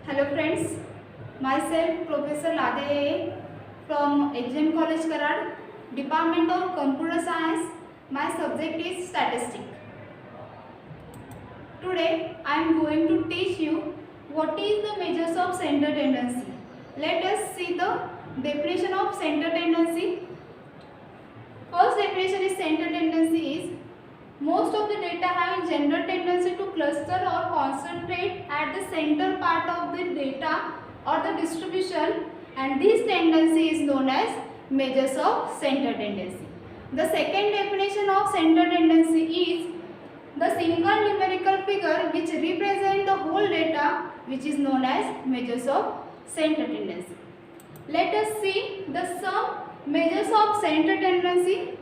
Hello friends, myself Professor Lade from HM College Karad, Department of Computer Science. My subject is Statistics. Today I am going to teach you what is the measures of center tendency. Let us see the definition of center tendency. First definition is center tendency is most of the data have a general tendency to cluster or concentrate at the center part of the data or the distribution, and this tendency is known as measures of center tendency. The second definition of center tendency is the single numerical figure which represent the whole data, which is known as measures of center tendency. Let us see the some measures of center tendency.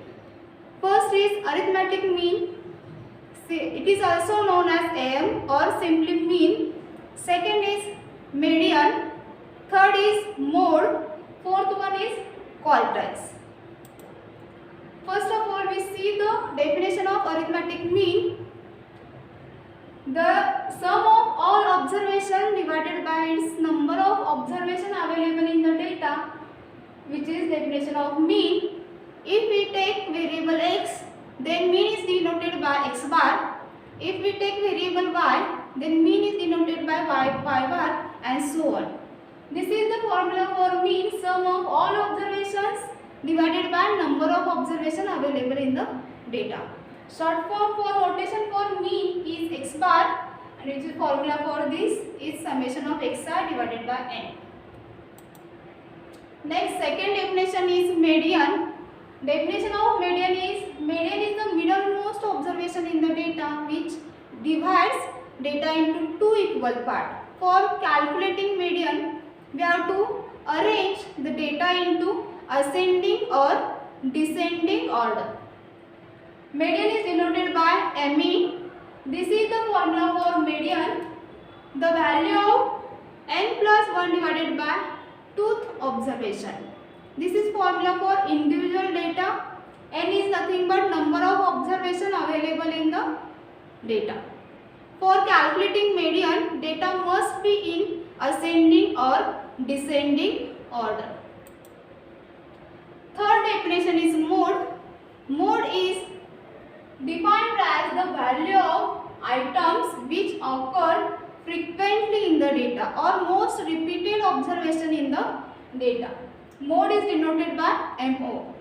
First is arithmetic mean. It is also known as AM or simply mean. Second is median. Third is mode. Fourth one is quartiles. First of all, we see the definition of arithmetic mean. The sum of all observation divided by its number of observation available in the data, which is definition of mean. If we take variable x, then mean is denoted by x bar. If we take variable y, then mean is denoted by y bar, and so on. This is the formula for mean, sum of all observations divided by number of observation available in the data. Short form for notation for mean is x bar, and which is formula for this is summation of xi divided by n. Next, second definition is median. Definition of median is the middlemost observation in the data which divides data into two equal parts. For calculating median, we have to arrange the data into ascending or descending order. Median is denoted by ME. This is the formula for median. The value of n plus 1 divided by tooth observation. This is formula for individual data. N is nothing but number of observation available in the data. For calculating median, data must be in ascending or descending order. Third definition is mode. Mode is defined as the value of items which occur frequently in the data or most repeated observation in the data. Mode is denoted by MO.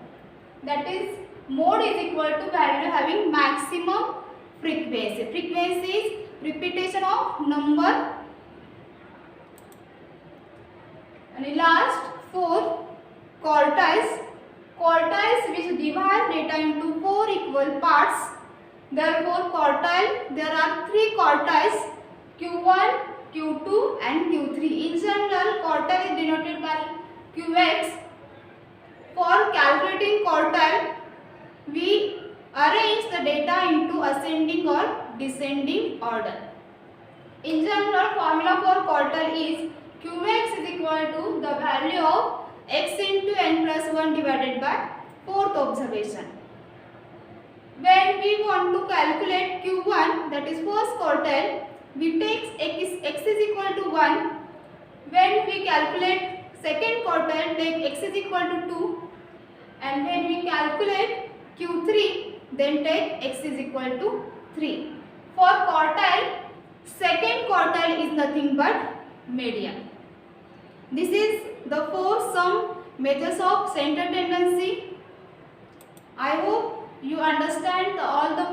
That is, mode is equal to value having maximum frequency. Frequency is repetition of number. And last, fourth, quartiles. Quartiles which divide data into four equal parts. Therefore, quartile, there are three quartiles, Q1, Q2 and Q3. In general, quartile is denoted by QX. For calculating quartile, we arrange the data into ascending or descending order. In general, formula for quartile is QX is equal to the value of x into n plus 1 divided by fourth observation. When we want to calculate Q1, that is first quartile, we take x is equal to 1. When we calculate second quartile, take x is equal to 2, and when we calculate Q3, then take x is equal to 3. For quartile, second quartile is nothing but median. This is the four sum measures of center tendency. I hope you understand all the